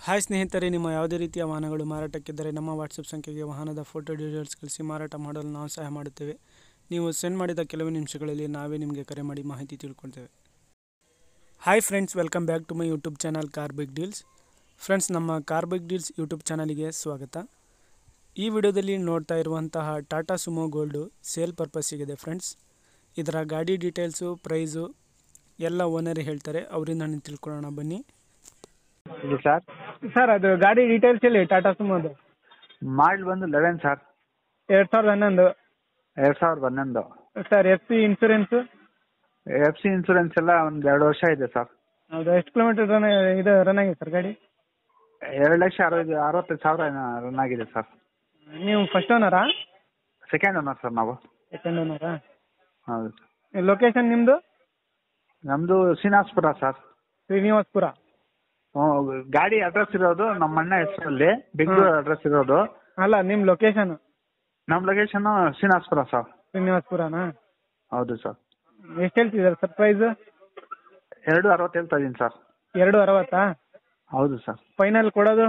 Hi ಸ್ನೇಹಿತರೆ, ನಿಮ್ಮ ಯಾವುದೇ ರೀತಿಯ ವಾಹನಗಳು ಮಾರಾಟಕ್ಕಿದ್ದರೆ ನಮ್ಮ ವಾಟ್ಸಪ್ ಸಂಖ್ಯೆಗೆ ವಾಹನದ ಫೋಟೋ ಡೀಟೇಲ್ಸ್ ಕಳಿಸಿ ಮಾರಾಟ ಮಾಡಲು ನಾವು ಸಹಾಯ ಮಾಡುತ್ತೇವೆ. ನೀವು ಸೆಂಡ್ ಮಾಡಿದ ಕೆಲವು ನಿಮಿಷಗಳಲ್ಲಿ ನಾವೇ ನಿಮಗೆ ಕರೆ ಮಾಡಿ ಮಾಹಿತಿ ತಿಳ್ಕೊಳ್ತೇವೆ. Hi friends, welcome back to my YouTube channel car big deals. Friends, ನಮ್ಮ ಕಾರ್ ಬಿಗ್ ಡೀಲ್ಸ್ ಯೂಟ್ಯೂಬ್ ಚಾನಲಿಗೆ ಸ್ವಾಗತ. ಈ ವಿಡಿಯೋದಲ್ಲಿ ನೋಡ್ತಾ ಇರುವಂತಹ ಟಾಟಾ ಸುಮೋ ಗೋಲ್ಡು ಸೇಲ್ ಪರ್ಪಸ್ಸಿಗಿದೆ ಫ್ರೆಂಡ್ಸ್. ಇದರ ಗಾಡಿ ಡೀಟೇಲ್ಸು, ಪ್ರೈಸು ಎಲ್ಲ ಓನರೇ ಹೇಳ್ತಾರೆ. ಅವರಿಂದ ನಾನು ತಿಳ್ಕೊಳ್ಳೋಣ ಬನ್ನಿ. ಇದು ಸರ್ ಸರ್, ಅದು ಗಾಡಿ ಡೀಟೇಲ್ಸ್ ಹೇಳಿ. ಟಾಟಾ ಸುಮೋದು ಮಾಡಲ್ ಬಂದು 11 sir, 2011. 2011. Sir, F C insurance? F C insurance ಎಲ್ಲ ಒಂದು 2 ವರ್ಷ ಇದೆ ಸರ್. ಹೌದು. ಎಷ್ಟು ಕಿಲೋಮೀಟರ್ ರನ್ ಆಗಿದೆ ಸರ್ ಗಾಡಿ? 2,60,000 ರನ್ ಆಗಿದೆ ಸರ್. ನೀವು ಫಸ್ಟ್ ಓನರಾ? ಸೆಕೆಂಡ್ ಓನರ್ ಸರ್ ನಾವು. ಸೆಕೆಂಡ್ ಓನರಾ? ಹೌದು. ಲೊಕೇಶನ್ ನಿಮ್ಮದು? ನಮ್ಮದು ಶ್ರೀನಿವಾಸಪುರ ಸರ್. ಶ್ರೀನಿವಾಸಪುರ. ಗಾಡಿ ಅಡ್ರೆಸ್ ಇರೋದು ನಮ್ಮ ಅಣ್ಣ ಹೆಸರಲ್ಲಿ, ಬೆಂಗಳೂರು ಅಡ್ರೆಸ್ ಇರೋದು. ಅಲ್ಲ, ನಿಮ್ಮ ಲೊಕೇಶನ್? ನಮ್ಮ ಲೊಕೇಶನ್ ಶ್ರೀನಿವಾಸಪುರ ಸರ್. ಶ್ರೀನಿವಾಸಪುರನಾ? ಹೌದು ಸರ್. ಎಷ್ಟು ಹೇಳ್ತಿದ್ದಾರೆ ಸರ್ ಪ್ರೈಸ್? 2,60 ಹೇಳ್ತಾ ಇದ್ದೀನಿ ಸರ್. 2,60? ಹೌದು ಸರ್. ಫೈನಲ್ ಕೊಡೋದು?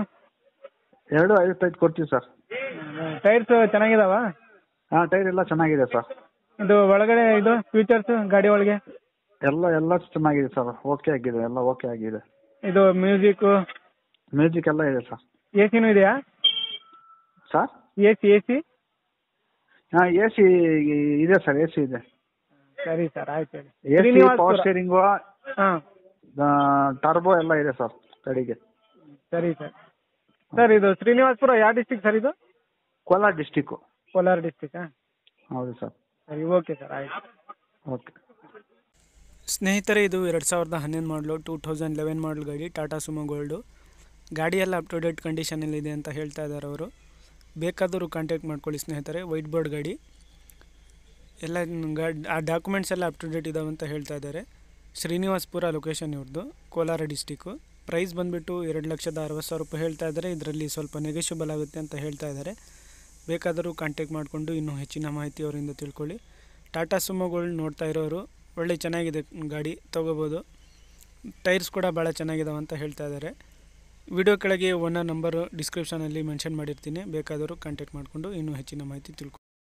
2,55 ಕೊಡ್ತೀವಿ ಸರ್. ಟೈರ್ಸ್ ಚೆನ್ನಾಗಿದಾವ? ಹಾಂ, ಟೈರ್ ಎಲ್ಲ ಚೆನ್ನಾಗಿದೆ ಸರ್. ಇದು ಒಳಗಡೆ ಇದು ಫೀಚರ್ಸ್ ಗಾಡಿ ಒಳಗೆ ಎಲ್ಲ ಚೆನ್ನಾಗಿದೆ ಸರ್. ಓಕೆ ಆಗಿದೆ, ಎಲ್ಲ ಓಕೆ ಆಗಿದೆ. ಇದು ಮ್ಯೂಸಿಕ್ ಎಲ್ಲ ಇದೆ ಸರ್. ಎ ಸಿನೂ ಇದೆಯಾ ಸರ್? A C? ಹಾಂ, ಎ ಸಿ ಇದೆ ಸರ್, ಎ ಸಿ ಇದೆ. ಸರಿ ಸರ್, ಆಯ್ತು ಹೇಳಿ. ಎ ಸಿ, ಪವರ್ ಸ್ಟೀರಿಂಗು, ಹಾಂ, ಟರ್ಬೋ ಎಲ್ಲ ಇದೆ ಸರ್ ಗಾಡಿಗೆ. ಸರಿ ಸರ್. ಸರ್, ಇದು ಶ್ರೀನಿವಾಸಪುರ ಯಾವ ಡಿಸ್ಟಿಕ್ ಸರ್ ಇದು? ಕೋಲಾರ ಡಿಸ್ಟಿಕ್ಕು. ಕೋಲಾರ ಡಿಸ್ಟಿಕ್ಕಾ? ಹೌದು ಸರ್. ಸರಿ, ಓಕೆ ಸರ್, ಆಯ್ತು. ಓಕೆ ಸ್ನೇಹಿತರೆ, ಇದು 2011 ಮಾಡಲು, 2011 ಮಾಡಲ್ ಗಾಡಿ ಟಾಟಾ ಸುಮೋ ಗೋಲ್ಡು. ಗಾಡಿ ಎಲ್ಲ ಅಪ್ ಟು ಡೇಟ್ ಕಂಡೀಷನಲ್ಲಿದೆ ಅಂತ ಹೇಳ್ತಾ ಇದ್ದಾರೆ ಅವರು. ಬೇಕಾದರೂ ಕಾಂಟ್ಯಾಕ್ಟ್ ಮಾಡ್ಕೊಳ್ಳಿ ಸ್ನೇಹಿತರೆ. ವೈಟ್ ಬೋರ್ಡ್ ಗಾಡಿ ಎಲ್ಲ, ಆ ಡಾಕ್ಯುಮೆಂಟ್ಸ್ ಎಲ್ಲ ಅಪ್ ಟು ಡೇಟ್ ಇದಾವೆ ಅಂತ ಹೇಳ್ತಾ ಇದ್ದಾರೆ. ಶ್ರೀನಿವಾಸಪುರ ಲೊಕೇಶನ್ ಇವ್ರದ್ದು, ಕೋಲಾರ ಡಿಸ್ಟಿಕ್ಕು. ಪ್ರೈಸ್ ಬಂದುಬಿಟ್ಟು 2,60,000 ರೂಪಾಯಿ ಹೇಳ್ತಾ ಇದ್ದಾರೆ. ಇದರಲ್ಲಿ ಸ್ವಲ್ಪ ನೆಗೋಷಿಯಬಲ್ ಆಗುತ್ತೆ ಅಂತ ಹೇಳ್ತಾ ಇದ್ದಾರೆ. ಬೇಕಾದರೂ ಕಾಂಟ್ಯಾಕ್ಟ್ ಮಾಡಿಕೊಂಡು ಇನ್ನೂ ಹೆಚ್ಚಿನ ಮಾಹಿತಿ ಅವರಿಂದ ತಿಳ್ಕೊಳ್ಳಿ. ಟಾಟಾ ಸುಮೋ ಗೋಲ್ಡ್ ನೋಡ್ತಾ ಇರೋರು ಒಳ್ಳೆ ಚೆನ್ನಾಗಿದೆ ಗಾಡಿ, ತೊಗೋಬೋದು. ಟೈರ್ಸ್ ಕೂಡ ಭಾಳ ಚೆನ್ನಾಗಿದಾವೆ ಅಂತ ಹೇಳ್ತಾ ಇದ್ದಾರೆ. ವಿಡಿಯೋ ಕೆಳಗೆ ಓನರ್ ನಂಬರು ಡಿಸ್ಕ್ರಿಪ್ಷನಲ್ಲಿ ಮೆನ್ಷನ್ ಮಾಡಿರ್ತೀನಿ. ಬೇಕಾದರೂ ಕಾಂಟ್ಯಾಕ್ಟ್ ಮಾಡಿಕೊಂಡು ಇನ್ನೂ ಹೆಚ್ಚಿನ ಮಾಹಿತಿ ತಿಳ್ಕೊಳ್ಳಿ.